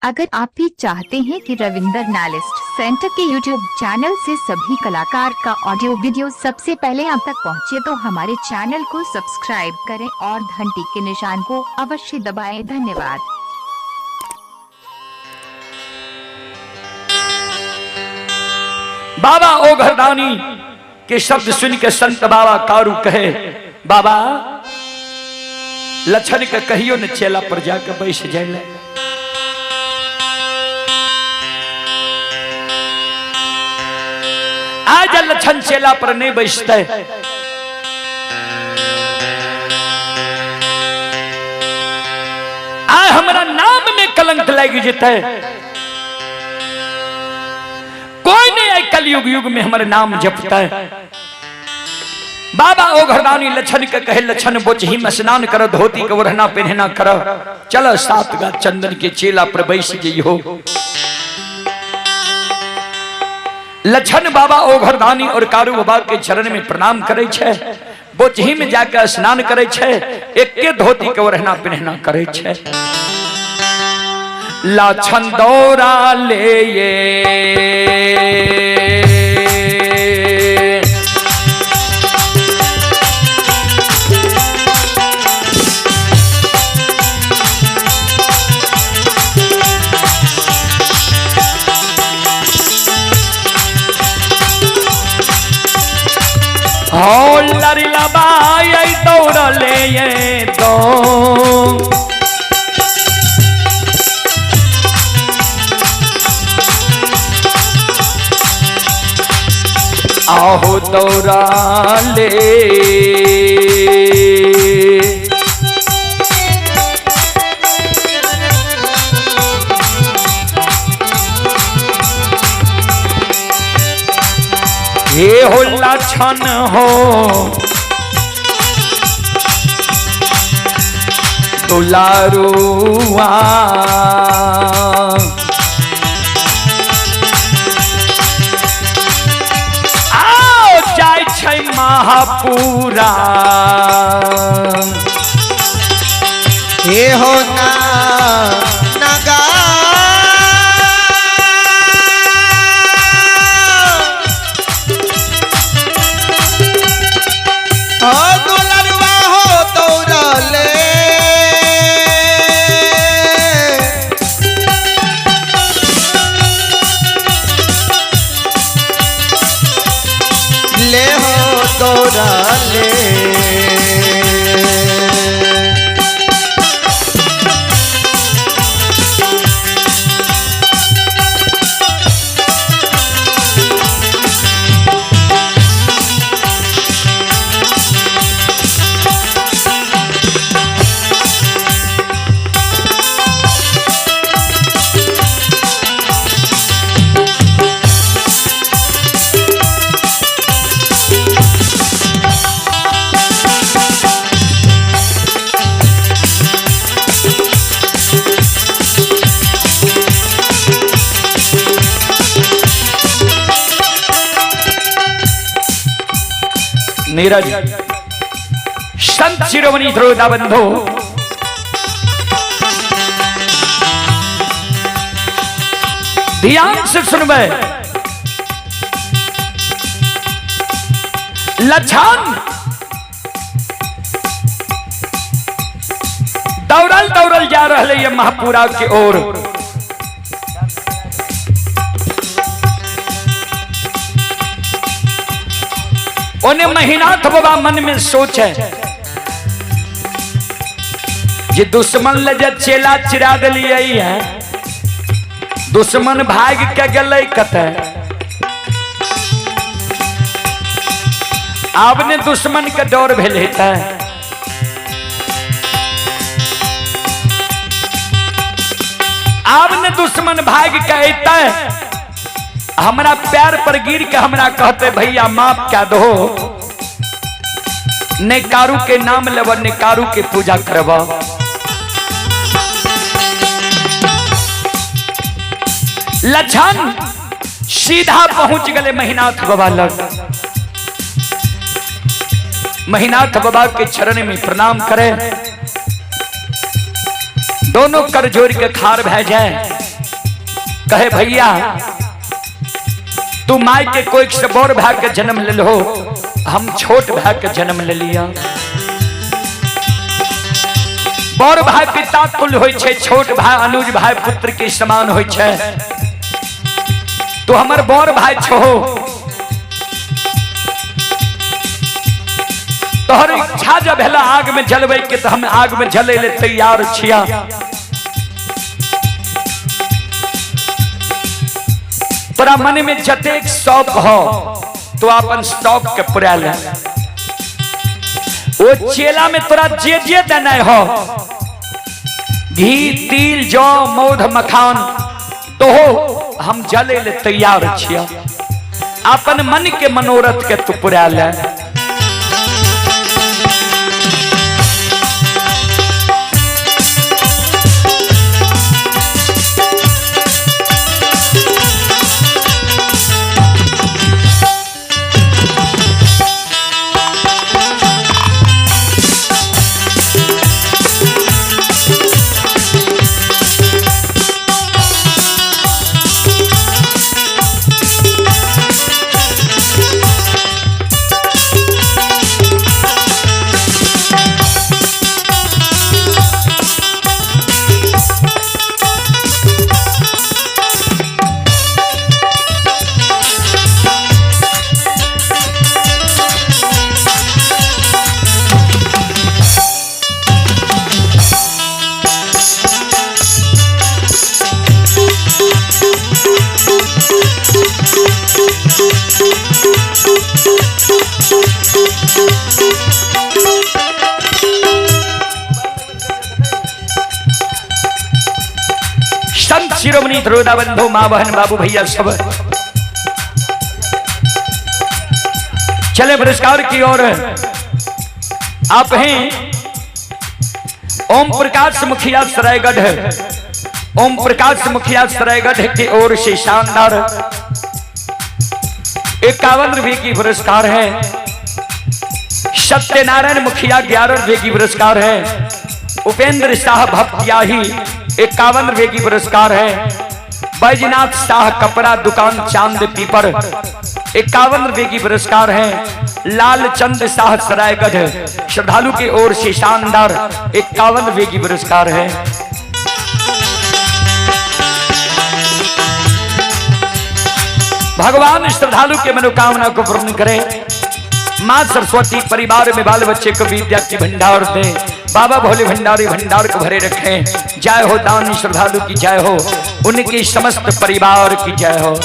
अगर आप भी चाहते हैं कि रविंदर नालिस्ट सेंटर के यूट्यूब चैनल से सभी कलाकार का ऑडियो वीडियो सबसे पहले आप तक पहुंचे, तो हमारे चैनल को सब्सक्राइब करें और घंटी के निशान को अवश्य दबाएं। धन्यवाद। बाबा ओ घरदानी के शब्द सुन के संत बाबा कारू कहे, बाबा लक्षण के कहियो न चेला पर जाकर बैठ जाए। आज लक्षण चेला पर नहीं बैठते, आज हमारा नाम में कलंक लग जेते। कोई नहीं आए कलयुग युग में हमारे नाम जपता है। बाबा ओ घरदानी लक्षण के कहे, लक्षण बोचही में स्नान करो, धोती के ओढ़ना पहनना करो, चलो 7 गाछ चंदन के चेला पर बैठ जइहो। लक्षण बाबा ओ घरदानी और कारू बाबा के चरण में प्रणाम करे छे, बोचही में जाकर स्नान करे छे, एके धोती के ओढ़ना पहनना करे छे। लक्षण दौरा ले ये हो लरी लबाई दौड़ा ले ये दो। आहो दौड़ा ले ये हो लक्षण हो दुलारुआ, आओ जाय छै महापुरा। ये हो ना नगा ले हो दौड़ा ले। नीरज संत शिरोमणि ध्रुवदा बंधु, ध्यान से सुनबे। लक्षण दौड़ल दौड़ल जा रहे ये महापुरा के ओर। उन्हें महीनाथ बाबा मन में सोचे, ये दुश्मन ले जे चेला चिरा दिलिए है, दुश्मन भाग के गले कते। आपने दुश्मन के डर भेल हेता, आपने दुश्मन भाग के अता, हमरा पैर पर गिर के हमरा कहते भैया माफ क्या दो, ने कारू के नाम लेव, ने कारू के पूजा करब। लक्षण सीधा पहुंच गए महीनाथ बाबा लग। महीनाथ बाबा के चरण में प्रणाम करे, दोनों कर जोड़ के खार भै जाए। कहे भैया तू माई के कोई से बड़ भाई के जन्म ले लो, हम छोट भाई के जन्म ले लिया। बड़ भाई पिता तुल्य होय छे, छोट भाई अनुज भाई पुत्र के समान होय छे। तू हमर बड़ भाई छो, तोहर इच्छा जब है आग में जलवे के तो हम आग में जले ले तैयार छिया। तोरा मन में जतेक शौक हो तो अपन शौक के पूरा ले। वो चेला में तोरा जे जे देना हो, घी तिल जौ मौध मखान तो हो हम जले ले तैयार छिया। अपन मन के मनोरथ के तू पूरा ले। संत शिरोमणि ध्रुवदा बंधु मां बहन बाबू भैया सब चले पुरस्कार की ओर। आप हैं ओम प्रकाश मुखिया सरायगढ़, ओम प्रकाश मुखिया सरायगढ़ की ओर से शानदार 51 रुपये की पुरस्कार है। सत्यनारायण मुखिया 11 रुपये की पुरस्कार है। उपेंद्र शाह भपटियाही 51 रुपये की पुरस्कार है। बैजनाथ शाह कपड़ा दुकान चांद पीपर 51 रुपये की पुरस्कार है। लालचंद शाह सरायगढ़ श्रद्धालु की ओर से शानदार 51 रुपये की पुरस्कार है। भगवान श्रद्धालु के मनोकामना को पूर्ण करे। मां सरस्वती परिवार में बाल बच्चे को विद्या की भंडार दे। बाबा भोले भंडारी भंडार को भरे रखें। जय हो दानी श्रद्धालु की जय हो, उनकी समस्त परिवार की जय हो।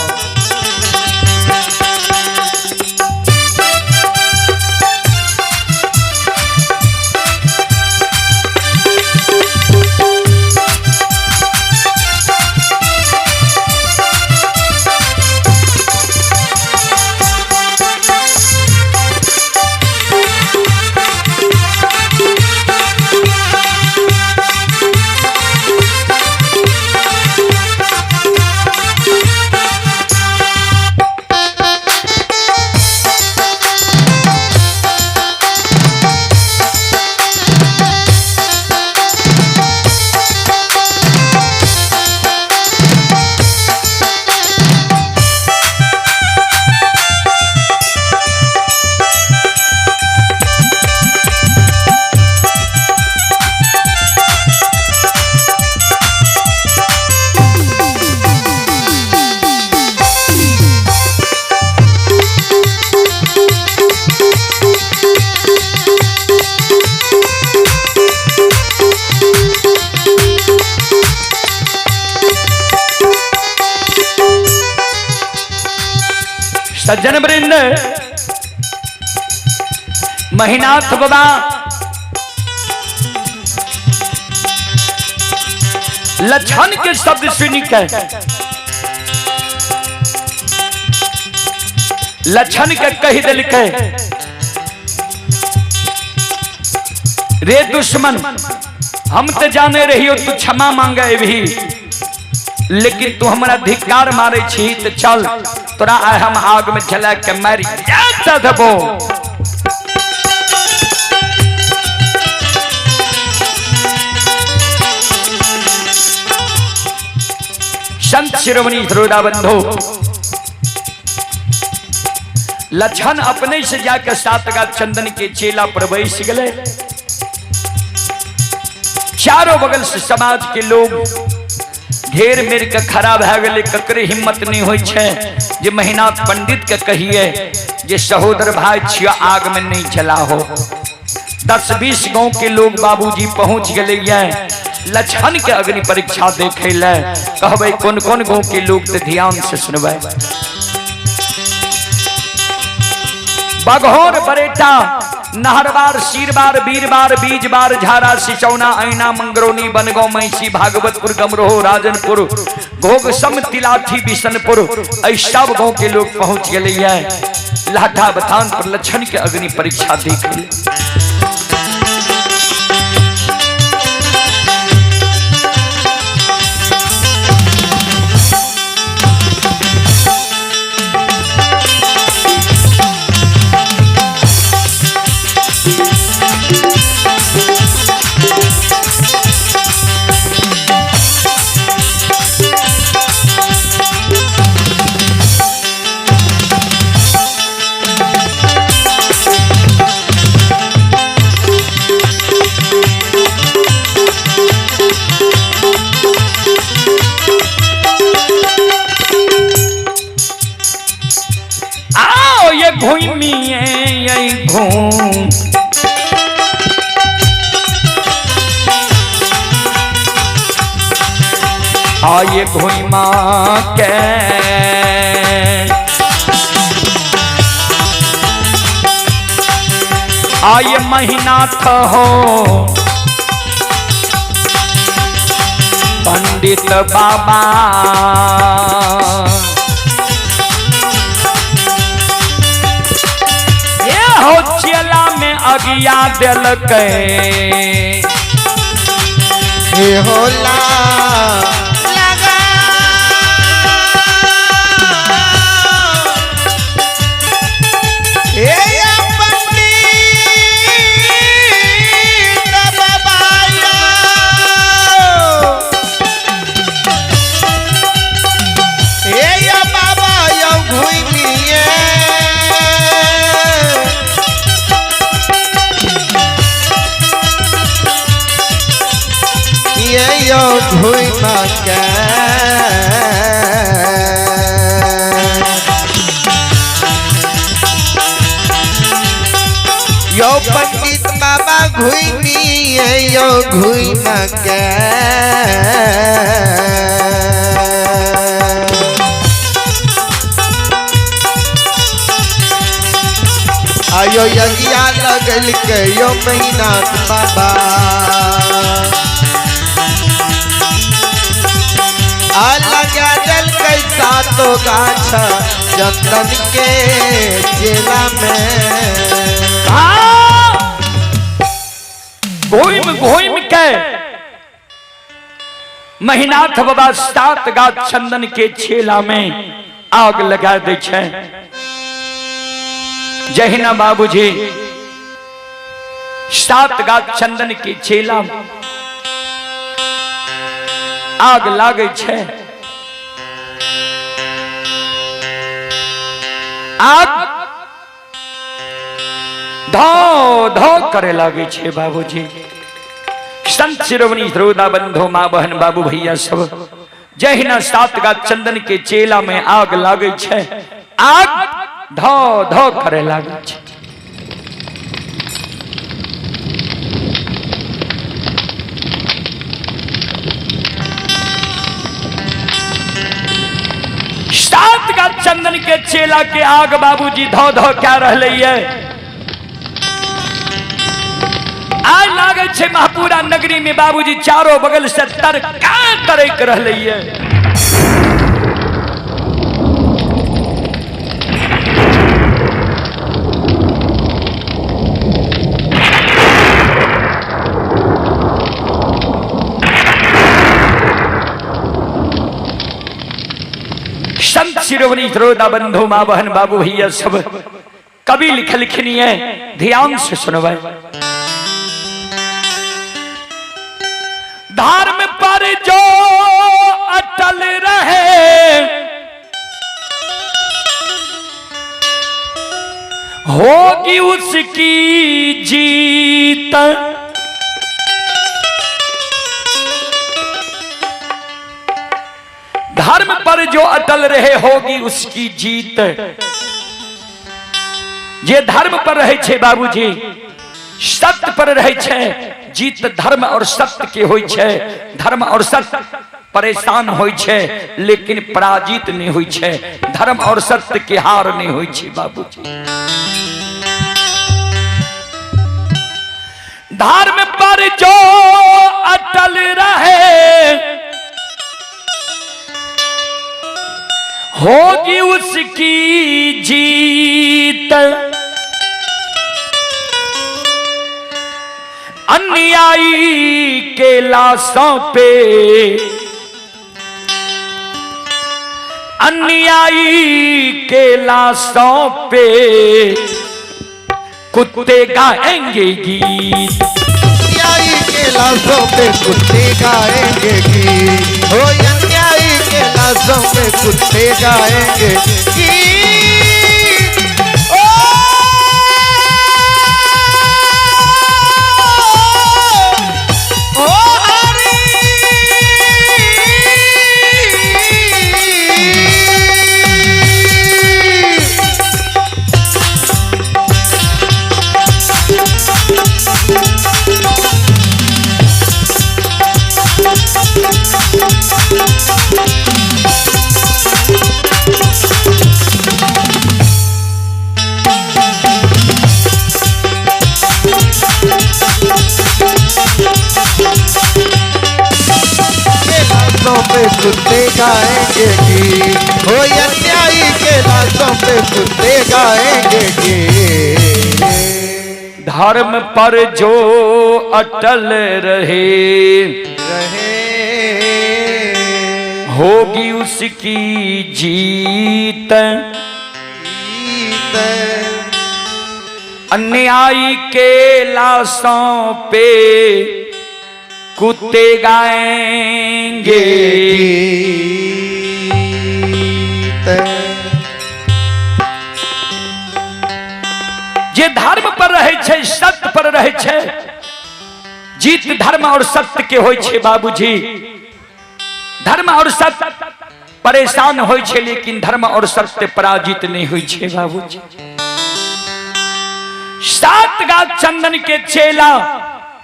सज्जन वृंद, महीनाथ बाबा लक्षण के शब्द सुनी के लक्षण के कही दिल के रे दुश्मन हम तो जाने रही हो तू क्षमा मांगे भी, लेकिन तू हमारा धिक्कार मारे छी तो चल तोरा आय हम आग में जला के मारी देबो। संत शिरोमणि श्रोता बंधु लक्षण अपने से जाकर सातगात चंदन के चेला प्रवेश गए। चारों बगल से समाज के लोग ढेर मेर के खराब है गए, ककरे हिम्मत नहीं हो जे महीनाथ पंडित के कहिए जे सहोदर भाई छिया आग में नहीं चला हो। 10-20 गांव के लोग बाबूजी पहुंच गए लक्षण के अग्नि परीक्षा देखे ले। कहबे कौन कौन गांव के लोग तो ध्यान से सुनबे। बघोर बरेटा नहरबार शीरबार वीरबार बीजबार झारा सिचौना ऐना मंगरौनी बनगांव मैसी भागवतपुर गमरोह राजनपुर घोगसम तिलाठी बिशनपुर सब गांव के लोग पहुंच गए लाठा बथान पर लक्षण के अग्नि परीक्षा देख ले। आये घुमा के आये महीनाथ हो पंडित बाबा ये हो चेला में अगिया दिल के होला यो पंडित बाबा घुइनी यो घुइन के आयो यज्ञा लगल के यो महीनाथ बाबा लगा जल कैसा तो गाछ चंदन के चेला में घोइम घोइम के महीनाथ बाबा 7 गाछ चंदन के चेला में आग लगा दे छे। जहिना बाबूजी 7 गाछ चंदन के चेला आग लागे छे। आग धो धो करे लागे छे बाबूजी। संत शिरोमणि श्रोता बंधु माँ बहन बाबू भैया सब जहिना 7 गाछ चंदन के चेला में आग लागे छे। आग धो धो करे लागे छे। चंदन के चेला के आग बाबूजी धो धो क्या रहले है। आज लागे छे महापुरा नगरी में बाबूजी चारों बगल से तर का करे कर रहले है। संत शिरोमणि श्रोता बंधु माँ बहन बाबू भैया सब कवि लिखनी है, ध्यान से सुनवाए। धर्म पर जो अटल रहे होगी उसकी जीत। धर्म पर जो अटल रहे होगी उसकी जीत। जे धर्म पर रहे छे बाबूजी, सत्य पर रहे छे, जीत धर्म और सत्य के होई छे। धर्म और सत्य परेशान होई छे लेकिन पराजित नहीं होई छे। धर्म और सत्य के हार नहीं होई छे बाबूजी। धर्म पर जो अटल रहे होगी उसकी जीत। अन्यायी के लाशों पे, अन्यायी के लाशों पे कुत्ते गाएंगे गीत। अन्यायी के लाशों पे कुत्ते गाएंगे गीत। हो अन्यायी के लाशों पे कुत्ते गाएंगे गीत। ओ हरी पे कुत्ते गाएंगे गीत। हो अन्यायी के लाशों पे कुत्ते गाएंगे गीत। धर्म पर जो अटल रहे होगी उसकी जीत। अन्यायी के लाशों पे कुत्ते गाएंगे गीत। जे धर्म पर रहे छे, सत्य पर रहे छे, जीत धर्म और सत्य के होय छे बाबूजी। धर्म और सत्य परेशान होय छे लेकिन धर्म और सत्य पराजित नहीं होय छे बाबूजी। सात गाछ चंदन के चेला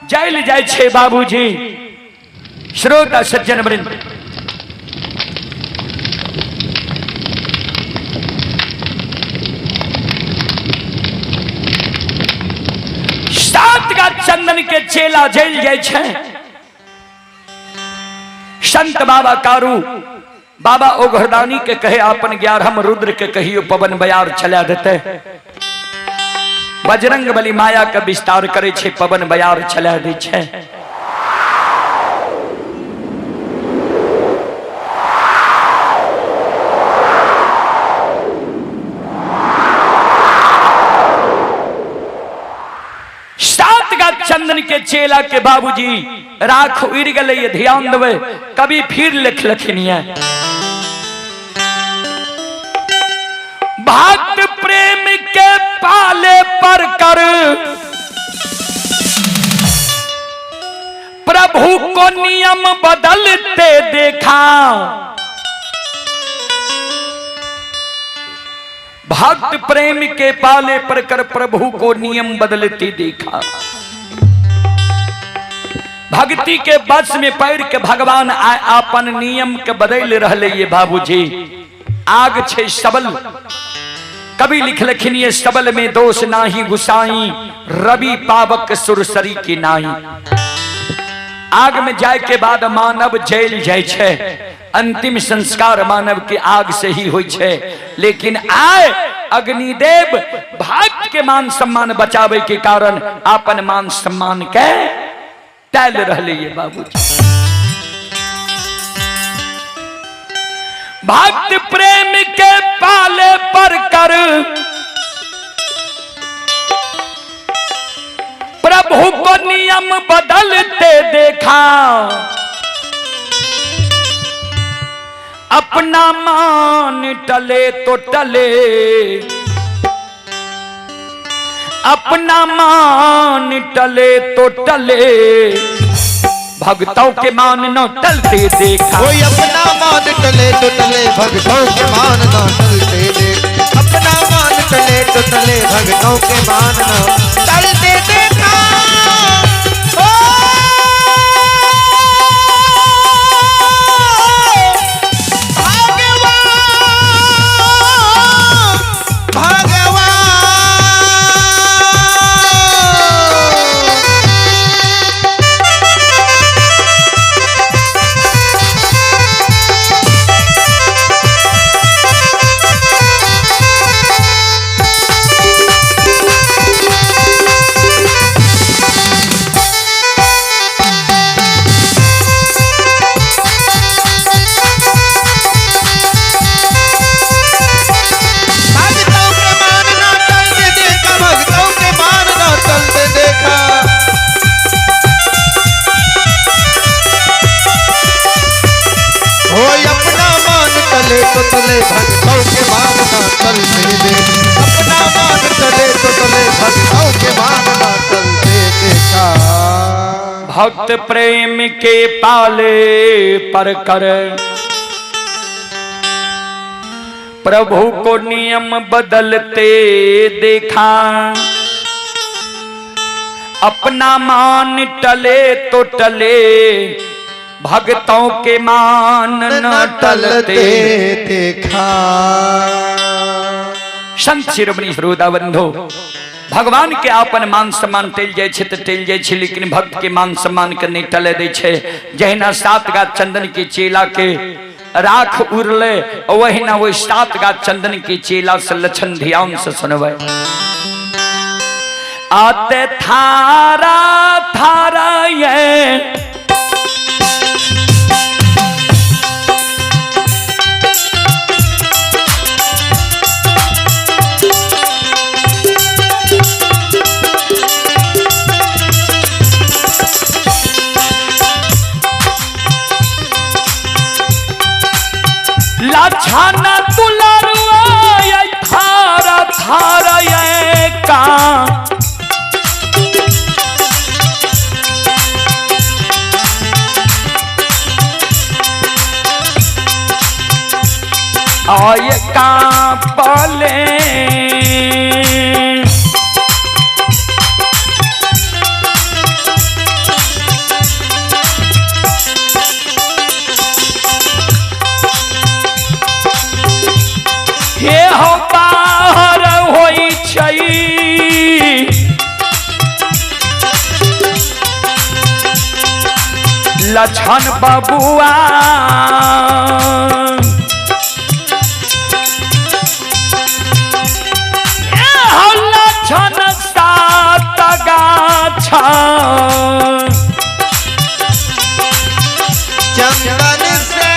जैल जाय छे बाबूजी। श्रोता सज्जन वृंद, सात गाछ चंदन के चेला जैल जाय छे। संत बाबा कारू बाबा ओघरदानी के कहे अपन 11हम रुद्र के कहियो पवन बयार चला देते। बजरंग बली माया का विस्तार करे छे, पवन बयार चला दे छे। सात गाछ चंदन के चेला के बाबूजी राख उड़ गले, ये ध्यान देवे। कभी फिर लिख लखनिया भक्त प्रेम के पाले पर कर प्रभु को नियम बदलते देखा। भक्त प्रेम के पाले पर कर प्रभु को नियम बदलते देखा। भक्ति के बस में पैर के भगवान अपन नियम के बदल रहले ये बाबूजी। आग छे सबल, कभी लिख लखिन ये सबल में दोष नाही गुसाई, रवि पावक सुरसरी की नाई। आग में जाए के बाद मानव जैल जाय छे। अंतिम संस्कार मानव के आग से ही होय छे। लेकिन आए अग्निदेव भक्त के मान सम्मान बचावे के कारण अपन मान सम्मान के टैल रहले ये बाबूजी। भक्त प्रेम के पाले पर कर प्रभु को नियम बदलते देखा। अपना मान टले तो टले, अपना मान टले तो टले, भक्तों के मान न टलते देखा। कोई अपना मान टले तो टले, भक्तों के मान न टलते देखा। अपना मान टले तो टले, भक्तों के मान न टलते देखा। ओ तो तले भक्तों के मान न टलते दे। अपना मान टले तो तले, भक्तों के मान न टलते देखा। भक्त प्रेम के पाले पर कर, प्रभु को नियम बदलते देखा। अपना मान टले तो टले, भक्तों के मान न टलते देखा। संत शिरोमणि श्रोता बंधु, भगवान के आपन मान सम्मान टेल जाय छै त टेल जाय छै, लेकिन भक्त के मान सम्मान के नहीं टले दै छै। जहिना 7 गाछ चंदन के चेला के राख उड़ले, वहिना वो 7 गाछ चंदन के चेला से लक्षण ध्यान से सुनबै। आते थारा थारा ये लाछाना दुलारुआ ये थारा थारा ये का। आय का पले हे हो बाहर होई छै, लछन बबुआ लछन 7 गाछ चंदन से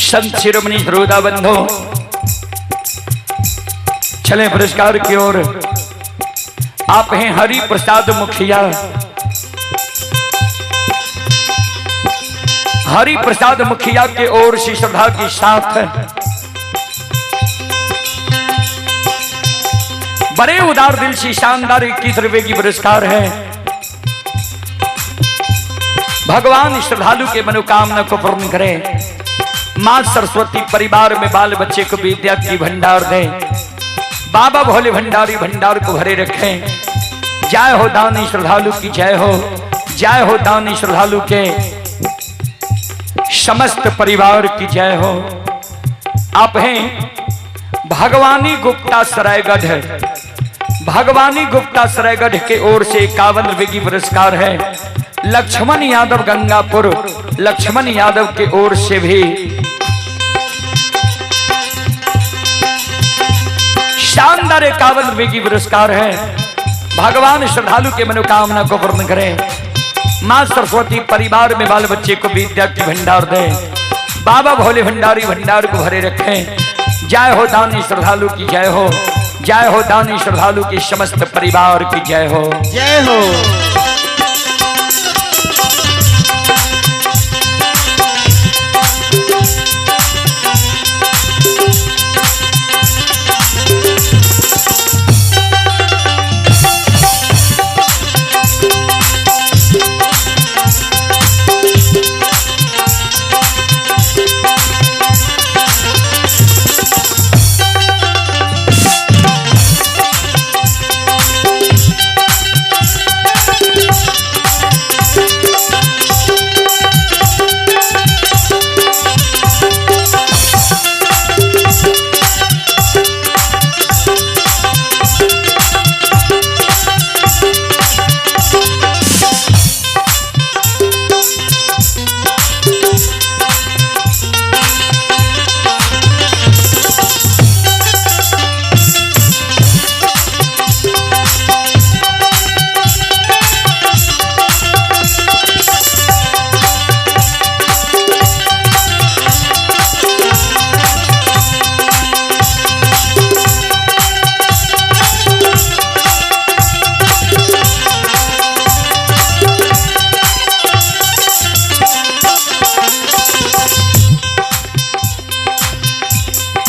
संत शिरोमणि श्रोता बंधु, चले पुरस्कार की ओर। आप हैं हरि प्रसाद मुखिया। हरि प्रसाद मुखिया के ओर से श्रद्धा के साथ बड़े उदार दिल से शानदार 21 रुपए की पुरस्कार है। भगवान श्रद्धालु के मनोकामना को पूर्ण करे। मां सरस्वती परिवार में बाल बच्चे को विद्या की भंडार दे। बाबा भोले भंडारी भंडार को भरे रखें। जय हो दानी श्रद्धालु की जय हो। जय हो दानी श्रद्धालु के समस्त परिवार की जय हो। आप हैं भगवानी गुप्ता सरायगढ़। भगवानी गुप्ता सरायगढ़ के ओर से 51 रुपए की पुरस्कार है। लक्ष्मण यादव गंगापुर, लक्ष्मण यादव के ओर से भी शानदार 51 रुपए की पुरस्कार है। भगवान श्रद्धालु के मनोकामना को पूर्ण करें। मां सरस्वती परिवार में बाल बच्चे को विद्या की भंडार दे। बाबा भोले भंडारी भंडार को भरे रखें। जय हो दानी श्रद्धालु की जय हो। जय हो दानी श्रद्धालु के समस्त परिवार की जय हो। जय हो।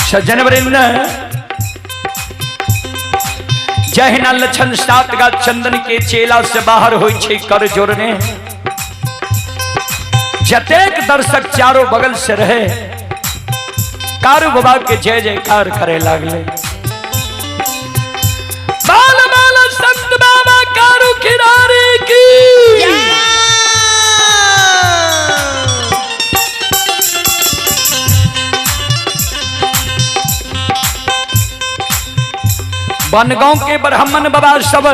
सज्जन वृंद जहिना लक्षण 7 का चंदन के चेला से बाहर हो कर जोड़ने जतेक दर्शक चारों बगल से रहे कारू बाबा के जय जयकार करे लागले। बाल बाल संत बाबा कारू खिरारी की बनगांव के ब्राह्मण बाबा सब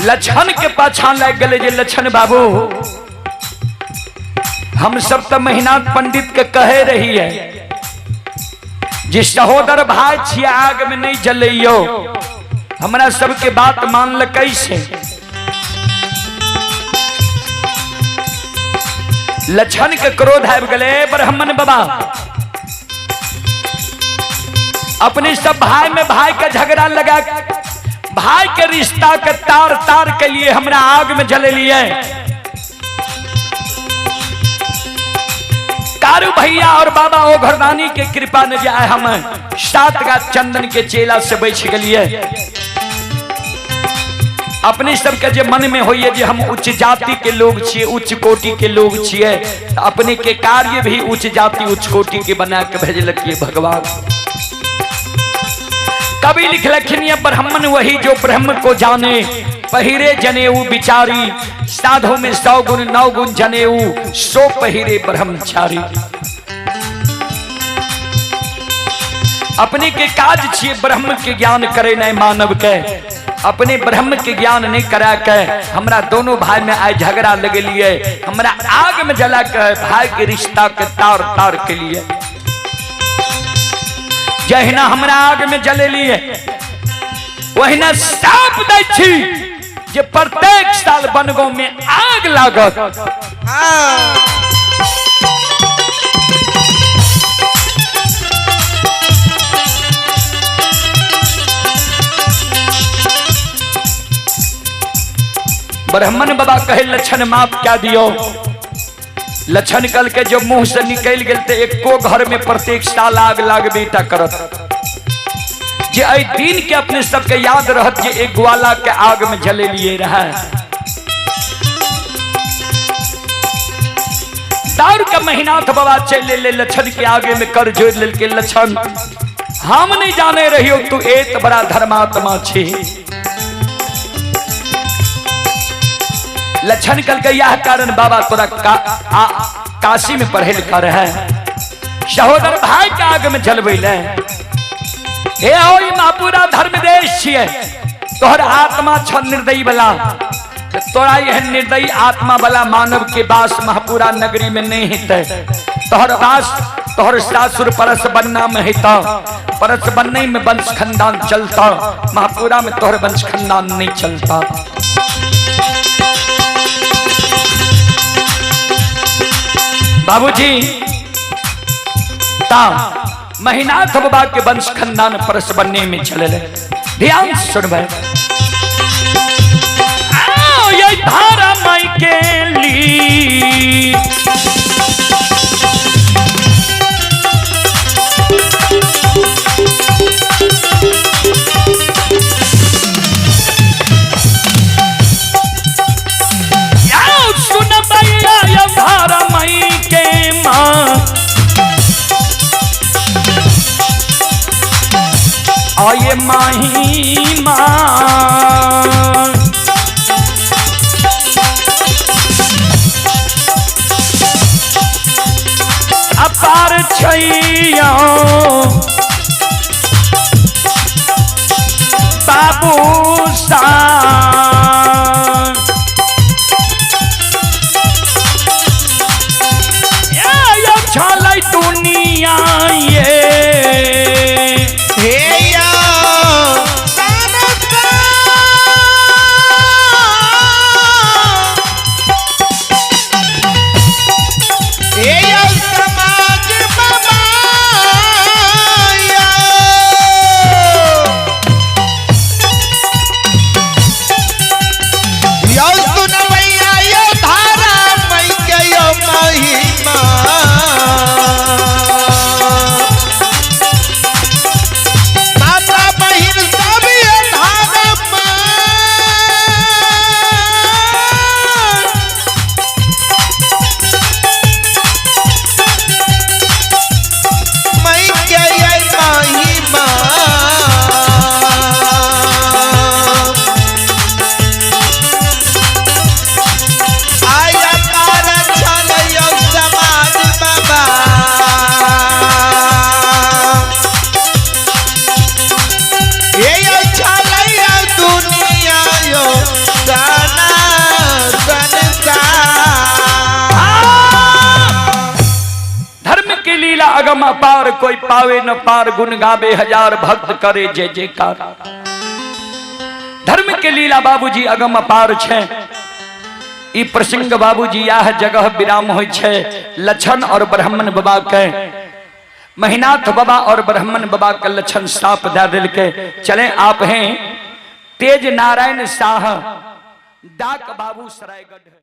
लक्षण के पाछा लग गए। जे लक्षण बाबू हम सब तो महीनाथ पंडित के कहे रही है जिस सहोदर भाई छी आग में नहीं जलियो हमरा सबके बात मान ल कैसे। लक्षण के क्रोध आबि गए। ब्राह्मण बाबा अपने सब भाई में भाई का झगड़ा लगा भाई के रिश्ता के तार तार के लिए हमरा आग में जले लिए। कारू भैया और बाबा ओ घरदानी के कृपा न जाए हम 7 का चंदन के चेला से बच गलिए। अपने सबके जे मन में होइए जे हम उच्च जाति के लोग छिए उच्च कोटि के लोग छिए तो अपने के कार्य भी उच्च जाति उच्च कोटि के बना के भेजलक भगवान। कभी लिखलखिन ये ब्राह्मण वही जो ब्रह्म को जाने पहिरे जनेऊ बिचारी साधु में 100 गुण 9 गुण जनेऊ सो पहिरे ब्रह्मचारी। अपने के काज छिए ब्रह्म के ज्ञान करे नहीं मानव के अपने ब्रह्म के ज्ञान नहीं करा के हमरा दोनों भाई में आए झगड़ा लगे लिए हमरा आग में जला के भाई के रिश्ता के तार तार के लिए। जहिना हमरा आग में जले लिए वहिना साप दै छी जे प्रत्येक साल बनगांव में आग लागत। ब्राह्मण बाबा कहे लक्षण माफ क्या दियो। लक्षण कल के जो मुंह से निकल गए थे एको घर में प्रत्येक साल आग लाग बेटा करत जे आई दिन के अपने सबके याद रहत जे एक ग्वाला के आग में जले लिए रहा। दारू का महीना था बाबा चले ले लक्षण के आगे में कर जोड़ ले के लक्षण हम नहीं जाने रही हो तू एक बड़ा धर्मात्मा छे। लक्षण कल के यह कारण बाबा तोरा काशी में पढ़े लिखा रहे सहोदर भाई के आगे में जलबैले हे ओ ई महापुरा धर्म देश छिए तोहर आत्मा छ निर्दयी वाला तोरा यह निर्दयी आत्मा वाला मानव के वास महापुरा नगरी में नहीं हिते। तोहर वास तोहर सासुर परस बनना में हिता परस बनने में वंश खानदान चलता महापुरा में तोहर वंश खानदान नहीं चलता। बाबूजी ता महीनाथ बाबा के वंश खानदान परस बनने में चले ध्यान सुनबे। ये धारा माई के ली सुन भैया ये धारा माई के माँ आये माही माँ अपार छैया बाबू सा छालाई दुनिया ये अगम अपार कोई पावे न पार गुण गावे हजार भक्त करे जय जयकार। धर्म के लीला बाबूजी अगम अपार छे। ई प्रसंग बाबूजी यह जगह विराम होय छे लक्षण और ब्राह्मण बाबा के महीनाथ बाबा और ब्राह्मण बाबा के लक्षण साफ दे दिल के चले आप हैं तेज नारायण शाह डाक बाबू सरायगढ़।